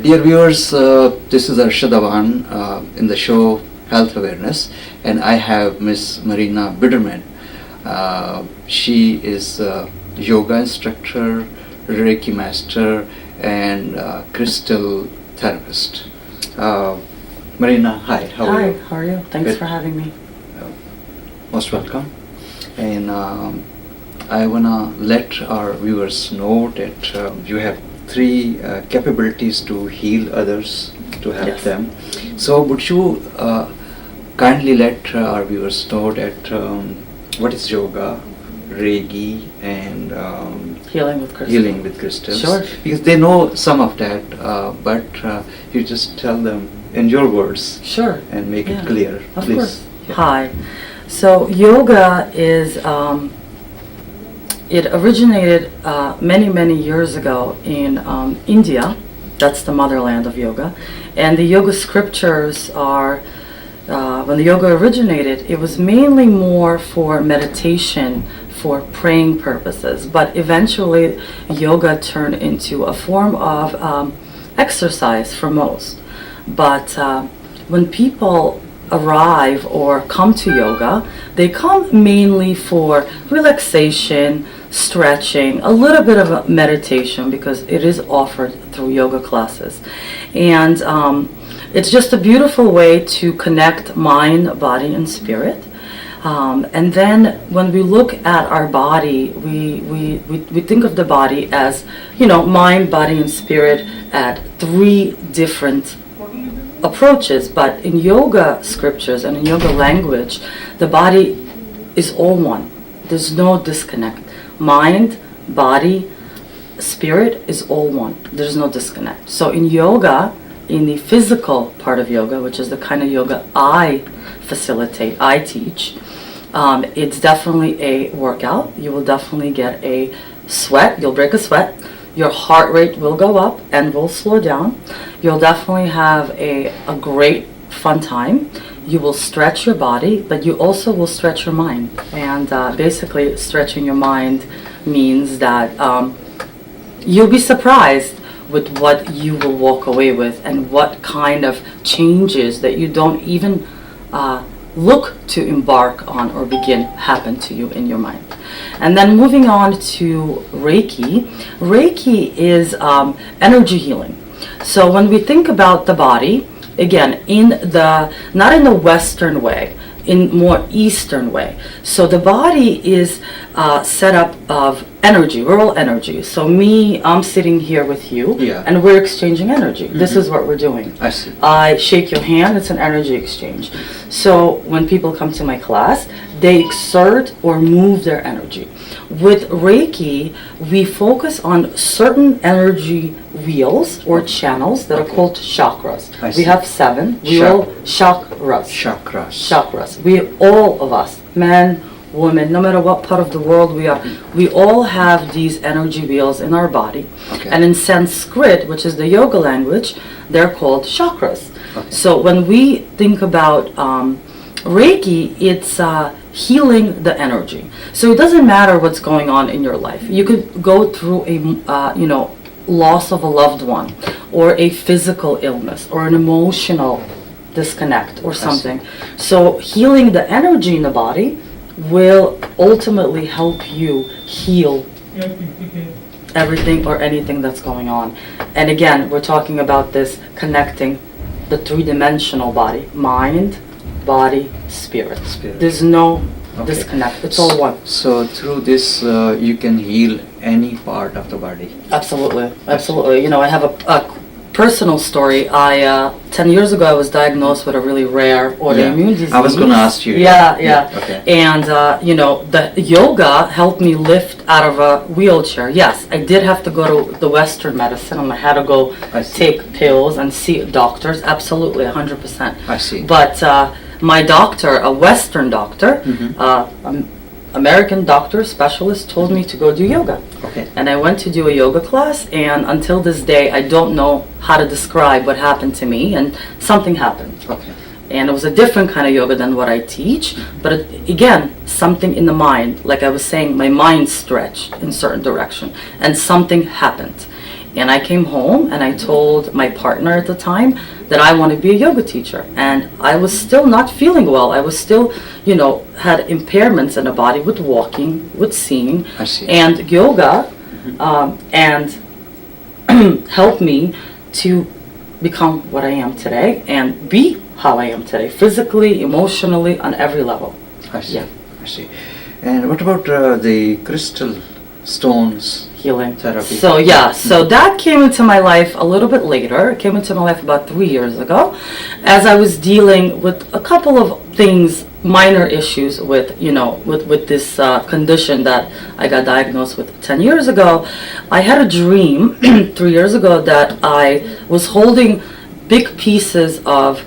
Dear viewers, this is Arshadavan in the show Health Awareness, and I have Miss Marina Biderman. She is a yoga instructor, Reiki master, and crystal therapist. Marina, hi. How are you? Hi, how are you? Thanks for having me. Most welcome. And I want to let our viewers know that you have three capabilities to heal others, to help Yes. them. So would you kindly let our viewers know that what is yoga, Reiki, and Healing with crystals. healing with crystals? Sure. Because they know some of that, but you just tell them in your words Sure. and make Yeah. it clear. Of Please. course. Yeah. Hi. So yoga is, it originated many years ago in India. That's the motherland of yoga. And the yoga scriptures are, when the yoga originated, it was mainly more for meditation, for praying purposes. But eventually yoga turned into a form of exercise for most. But when people arrive or come to yoga, they come mainly for relaxation, stretching, a little bit of a meditation because it is offered through yoga classes. And it's just a beautiful way to connect mind, body, and spirit. And then when we look at our body, we think of the body as, mind, body, and spirit at three different approaches. But in yoga scriptures and in yoga language, the body is all one. There's no disconnect. Mind, body, spirit is all one. There's no disconnect. So in yoga, in the physical part of yoga, which is the kind of yoga I facilitate, I teach, it's definitely a workout. You will definitely get a sweat. You'll break a sweat. Your heart rate will go up and will slow down. You'll definitely have a great fun time. You will stretch your body, but you also will stretch your mind. And basically stretching your mind means that you'll be surprised with what you will walk away with and what kind of changes that you don't even look to embark on or begin happen to you in your mind. And then moving on to Reiki. Reiki is energy healing. So when we think about the body, again, not in the Western way, in more Eastern way. So the body is set up of energy. We're all energy. So I'm sitting here with you, Yeah. and we're exchanging energy. This is what we're doing. I see. I shake your hand, it's an energy exchange. So when people come to my class, they exert or move their energy. With Reiki, we focus on certain energy wheels or channels that are called chakras. I We see. have 7 real chakras. Chakras. All of us, men, women, no matter what part of the world we are, we all have these energy wheels in our body. Okay. And in Sanskrit, which is the yoga language, they're called chakras. Okay. So when we think about Reiki, it's healing the energy. So it doesn't matter what's going on in your life. You could go through a loss of a loved one, or a physical illness, or an emotional disconnect, or something. So healing the energy in the body will ultimately help you heal everything or anything that's going on. And again, we're talking about this connecting the three-dimensional body: mind, body, spirit. There's no disconnect. It's all one. So through this, you can heal any part of the body. Absolutely. I have a personal story. 10 years ago, I was diagnosed with a really rare autoimmune disease. I was going to ask you. Yeah. Okay. And, the yoga helped me lift out of a wheelchair. Yes, I did have to go to the Western medicine, and I had to go I see. take pills and see doctors. Absolutely, 100%. I see. But my doctor, a Western doctor, American doctor, specialist, told me to go do yoga. Okay. And I went to do a yoga class, and until this day, I don't know how to describe what happened to me, and something happened. Okay. And it was a different kind of yoga than what I teach, but again, something in the mind, like I was saying, my mind stretched in certain direction, and something happened. And I came home and I told my partner at the time that I want to be a yoga teacher. And I was still not feeling well. I was still, had impairments in the body with walking, with seeing. I see. And yoga and helped me to become what I am today and be how I am today, physically, emotionally, on every level. I see. Yeah. I see. And what about the crystal stones Healing therapy? So that came into my life a little bit later. It came into my life about 3 years ago, as I was dealing with a couple of things, minor issues with this condition that I got diagnosed with 10 years ago. I had a dream 3 years ago that I was holding big pieces of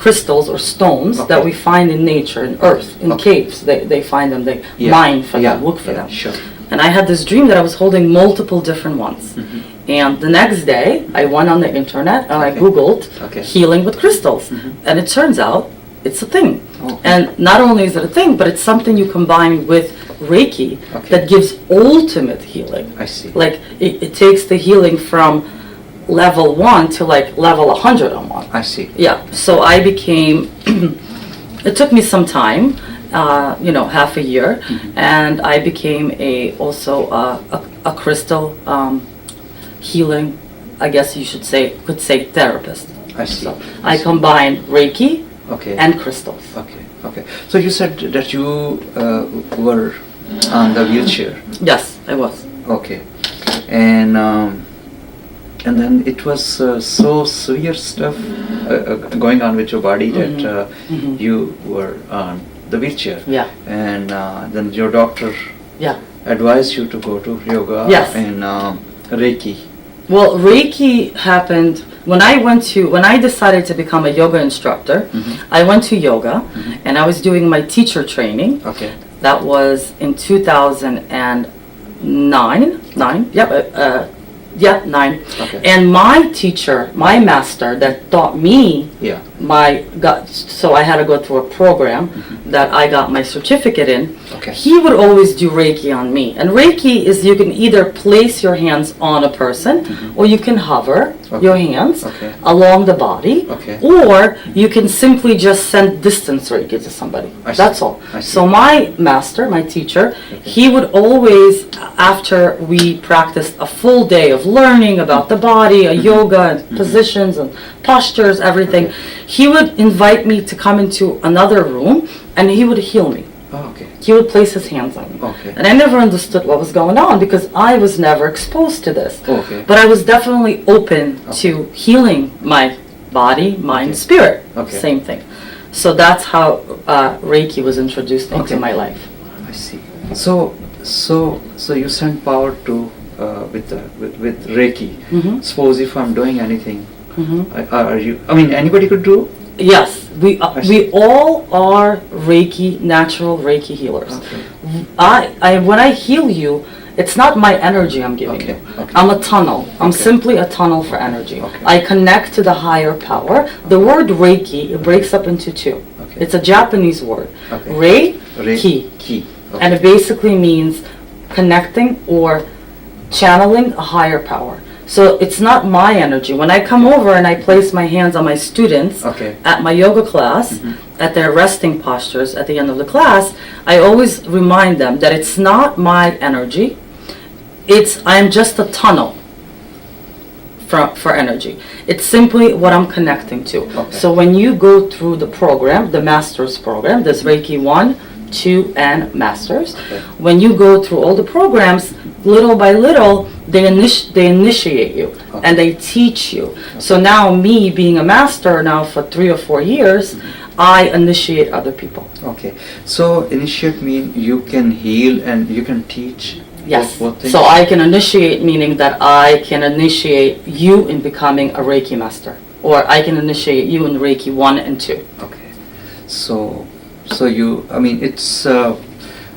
crystals or stones that we find in nature, in earth, in caves. They find them, they mine for them, look for them. Sure. And I had this dream that I was holding multiple different ones. And the next day, I went on the internet and I Googled healing with crystals. And it turns out it's a thing. And not only is it a thing, but it's something you combine with Reiki that gives ultimate healing. I see. Like it takes the healing from level 1 to like level 101. I see. Yeah. So I became, it took me some time, half a year, and I became also a crystal healing, I guess you could say therapist. I see. So I combine Reiki and crystals. Okay. So you said that you were on the wheelchair. Yes, I was. Okay. And then it was so severe stuff going on with your body that you were on the wheelchair. Yeah. And then your doctor advised you to go to yoga and Reiki. Well, Reiki happened when I decided to become a yoga instructor. I went to yoga and I was doing my teacher training. Okay. That was in 2009. 9. Okay. And my teacher, my master that taught me, so I had to go through a program that I got my certificate in. Okay. He would always do Reiki on me. And Reiki is you can either place your hands on a person or you can hover your hands along the body or you can simply just send distance Reiki to somebody. That's all. So my master, my teacher, he would always, after we practiced a full day of learning about the body, yoga and positions and postures, everything, he would invite me to come into another room and he would heal me. Oh, okay. He would place his hands on me. Okay. And I never understood what was going on because I was never exposed to this. Okay. But I was definitely open to healing my body, mind, spirit. Okay. Same thing. So that's how Reiki was introduced into my life. I see. So you send power to with Reiki. Suppose if I'm doing anything, are you? I mean, anybody could do. Yes, we all are Reiki, natural Reiki healers. Okay. When I heal you, it's not my energy I'm giving you. Okay. I'm a tunnel. I'm simply a tunnel for energy. Okay. I connect to the higher power. The word Reiki, it breaks up into two. Okay. It's a Japanese word. Okay. Reiki. Ki. Okay. And it basically means connecting or channeling a higher power. So it's not my energy. When I come over and I place my hands on my students at my yoga class, at their resting postures at the end of the class, I always remind them that it's not my energy. I'm just a tunnel for energy. It's simply what I'm connecting to. Okay. So when you go through the program, the Masters program, there's Reiki 1, 2, and Masters. Okay. When you go through all the programs, little by little, they initiate you and they teach you. So now me being a master now for 3 or 4 years, I initiate other people. Okay. So initiate mean you can heal and you can teach. Yes. What things? So I can initiate, meaning that I can initiate you in becoming a Reiki master, or I can initiate you in Reiki 1 and 2. Okay. So you, I mean, it's.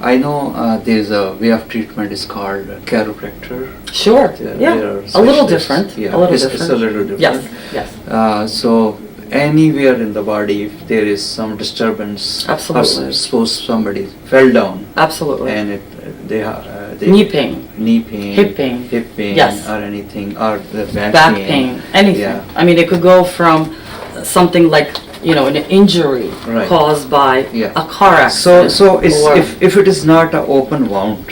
I know there's a way of treatment is called chiropractor. Sure. Yeah. A little different. Yeah. A little it's different. a little different. Yes. So anywhere in the body, if there is some disturbance, absolutely. Suppose somebody fell down. Absolutely. And knee pain, knee pain, hip pain, yes, or anything, or the back pain, anything. Yeah. I mean, it could go from something like, you know, an injury Right. caused by Yeah. a car accident. So or if it is not an open wound.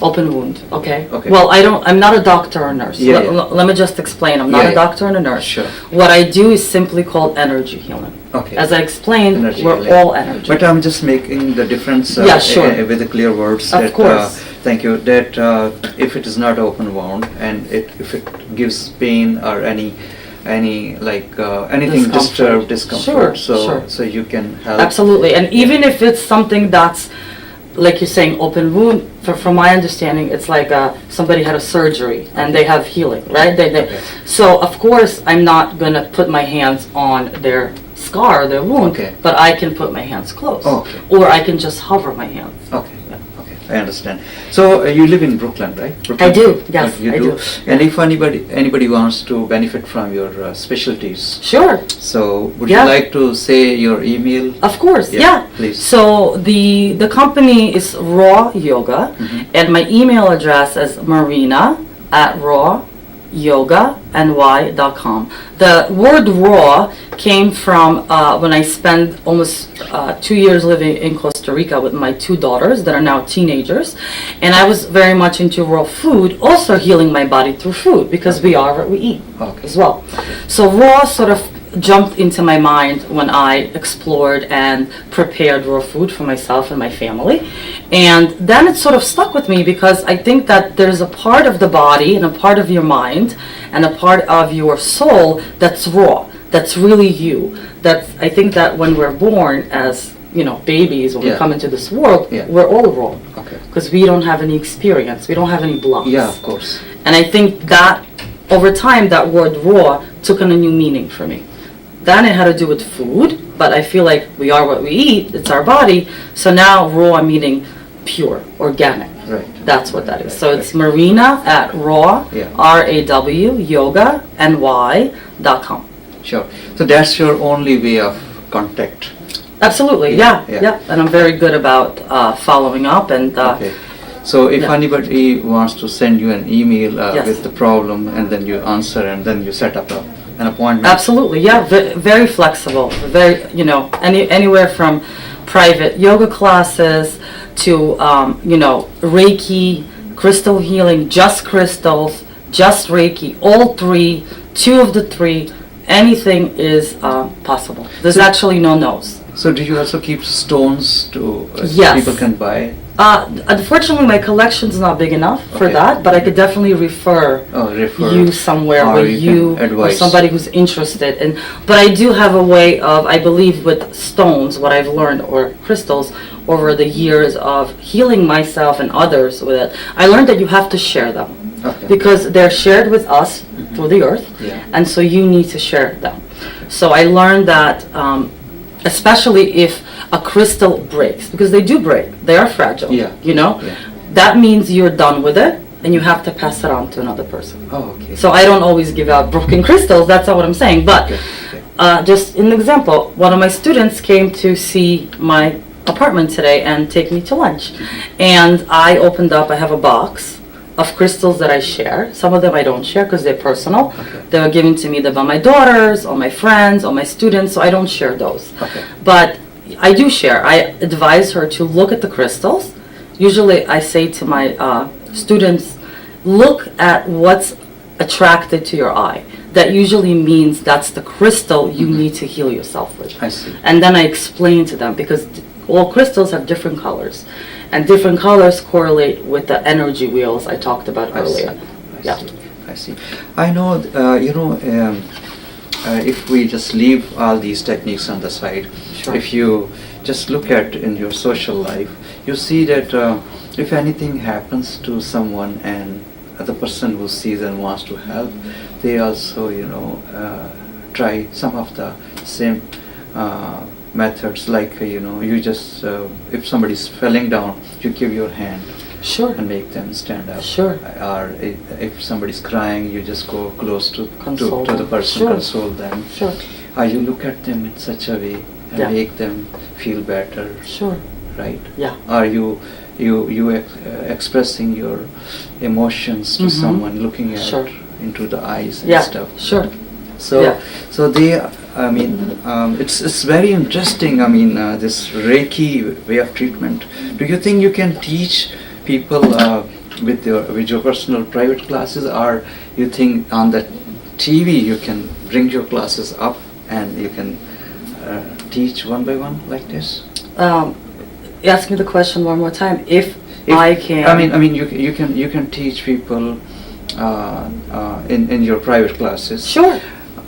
open wound, okay? Okay. Well, I'm not a doctor or nurse. Yeah, Let, yeah. let me just explain. I'm not Yeah, a yeah. doctor and a nurse. Sure. What I do is simply called energy healing. Okay. As I explained, Energy we're healing. all energy. But I'm just making the difference Yeah, sure. with the clear words. Of that, course. Thank you. That if it is not open wound and if it gives pain or any like anything Discomfort. discomfort, Sure. so you can help. Absolutely. And even if it's something that's, like you're saying, open wound, from my understanding, it's like somebody had a surgery and they have healing, right? Okay. So, of course, I'm not going to put my hands on their scar, their wound, Okay. but I can put my hands close. Okay. Or I can just hover my hands. Okay. Okay, I understand. So you live in Brooklyn, right? Brooklyn? I do, yes, You I do. And if anybody wants to benefit from your specialties, Sure. so would Yeah. you like to say your email? Of course, Yeah, yeah. please. So the company is Raw Yoga, and my email address is Marina at rawyoga.ny.com. The word raw came from when I spent almost 2 years living in Costa Rica with my 2 daughters that are now teenagers, and I was very much into raw food, also healing my body through food because we are what we eat Okay. as well. So raw sort of jumped into my mind when I explored and prepared raw food for myself and my family. And then it sort of stuck with me because I think that there's a part of the body and a part of your mind and a part of your soul that's raw, that's really you. That's, I think that when we're born as, you know, babies, when we Yeah. come into this world, Yeah. we're all raw. Okay. Because we don't have any experience, we don't have any blocks. Yeah, of course. And I think that over time, that word raw took on a new meaning for me. Then it had to do with food, but I feel like we are what we eat, it's our body. So now raw meaning pure, organic. Right. That's what that is. Right, So it's right. Marina at raw, Yeah. RAW, yoga.ny.com. Sure. So that's your only way of contact. Absolutely, Yeah, yeah, yeah. And I'm very good about following up and Okay. So if yeah. anybody wants to send you an email Yes. with the problem, and then you answer, and then you set up an appointment. Absolutely, yeah, very flexible, very, you know, anywhere from private yoga classes to, you know, Reiki, crystal healing, just crystals, just Reiki, all 3, 2 of the 3, anything is possible. There's So- actually no no's. So do you also keep stones to Yes. people can buy? Unfortunately, my collection's not big enough for Okay. that, but I could definitely refer Refer. you somewhere or where you you can or advise. somebody who's interested. And but I do have a way of, I believe, with stones, what I've learned, or crystals, over the years of healing myself and others with it. I learned that you have to share them Okay. because they're shared with us through the earth, Yeah. and so you need to share them. So I learned that. Especially if a crystal breaks, because they do break, they are fragile, Yeah. you know? Yeah. That means you're done with it and you have to pass it on to another person. Oh, okay. So I don't always give out broken crystals, that's not what I'm saying, but Okay, okay. just an example, one of my students came to see my apartment today and take me to lunch. And I opened up, I have a box of crystals that I share. Some of them I don't share because they're personal. Okay. They were given to me by my daughters, or my friends, or my students, so I don't share those. Okay. But I do share. I advise her to look at the crystals. Usually I say to my students, look at what's attracted to your eye. That usually means that's the crystal you need to heal yourself with. I see. And then I explain to them, because all crystals have different colors. And different colors correlate with the energy wheels I talked about earlier. I see. I see. I know, if we just leave all these techniques on the side, Sure. if you just look at in your social life, you see that if anything happens to someone and the person who sees and wants to help, they also, try some of the same methods, like, you just, if somebody's falling down, you give your hand Sure. and make them stand up. Sure. Or if somebody's crying, you just go close to Console the them. person, Sure. console them. Sure. Or you look at them in such a way and Yeah. make them feel better. Sure. right? Yeah. Are you expressing your emotions to someone, looking at Sure. into the eyes and Yeah, stuff? sure. So, Yeah. so they, I mean, it's very interesting. I mean, this Reiki way of treatment. Do you think you can teach people with your personal private classes, or you think on the TV you can bring your classes up and you can teach one by one like this? Ask me the question one more time. If I can. I mean, you can teach people in your private classes. Sure.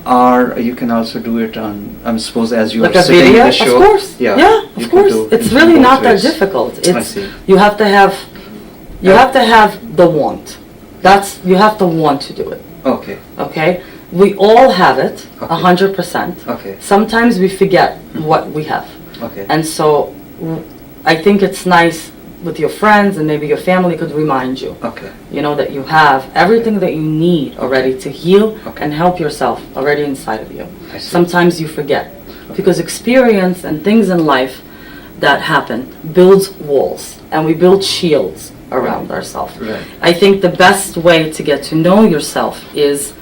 Or you can also do it on, I suppose, as you Like are a sitting video? in the show. Of course. Yeah, Yeah, you of can course. do It's in really both not that ways. difficult. I It's see. you have to have the want. You have to want to do it. Okay. Okay? We all have it, Okay. 100%. Okay. Sometimes we forget what we have. Okay. And so I think it's nice with your friends and maybe your family could remind you, Okay. you know, that you have everything that you need already to heal Okay. and help yourself already inside of you. I see. Sometimes you forget because experience and things in life that happen builds walls and we build shields around ourselves. Right. I think the best way to get to know yourself is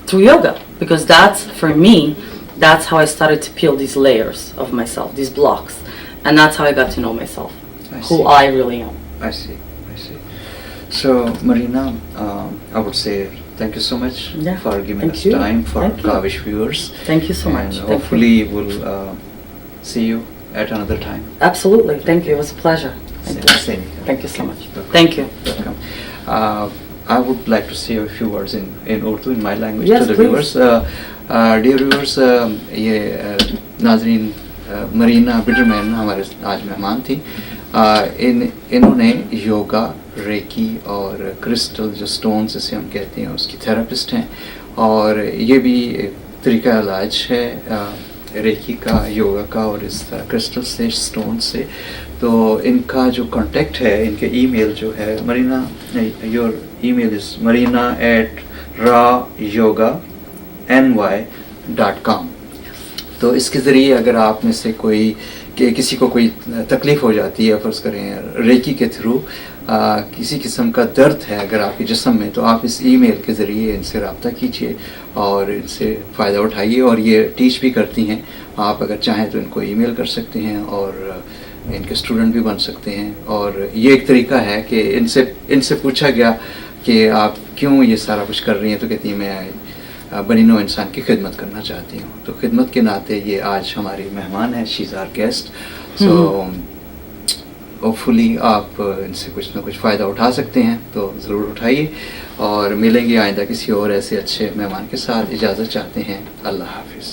through yoga, because that's, for me, that's how I started to peel these layers of myself, these blocks, and that's how I got to know myself, I who see. I really am. I see. So, Marina, I would say thank you so much Yeah, for giving thank us you. time for Thank you. Kawish viewers. Thank you so much. And Thank you. hopefully we'll see you at another time. Absolutely. Thank you. It was a pleasure. Thank you. Same here. Thank you so much. Welcome. Thank you. Welcome. I would like to say a few words in Urdu, in my language, Yes, to the please. viewers. Dear viewers, ये नाजरीन मरीना बिडरमैन हमारे आज मेहमान थी. इन्होंने yoga, recce और crystal जो stones जिसे हम कहते हैं उसकी थेरेपिस्ट हैं, और ये भी एक तरीका इलाज है रेकी का, योगा का और इस क्रिस्टल से, स्टोन से. तो इनका जो कांटेक्ट है, इनके ईमेल जो है Marina, your email is marina@rayoga.ny.com. तो इसके ज़रिए अगर आप में से कोई किसी को कोई तकलीफ़ हो जाती है, फ़र्ज़ करें रेकी के थ्रू किसी किस्म का दर्द है अगर आपके जिस्म में, तो आप इस ईमेल के ज़रिए इनसे रब्ता कीजिए और इनसे फ़ायदा उठाइए. और ये टीच भी करती हैं. आप अगर चाहें तो इनको ईमेल कर सकते हैं और इनके स्टूडेंट भी बन सकते हैं. और ये एक तरीका है कि इनसे पूछा गया कि आप क्यों ये सारा कुछ कर रही हैं, तो कहती हैं मैं बनी नौ इंसान की खिदमत करना चाहती हूँ. तो खिदमत के नाते ये आज हमारी मेहमान है, she is our guest. So hopefully आप इनसे कुछ ना कुछ फ़ायदा उठा सकते हैं, तो ज़रूर उठाइए. और मिलेंगे आइंदा किसी और ऐसे अच्छे मेहमान के साथ. इजाज़त चाहते हैं. अल्लाह हाफिज़.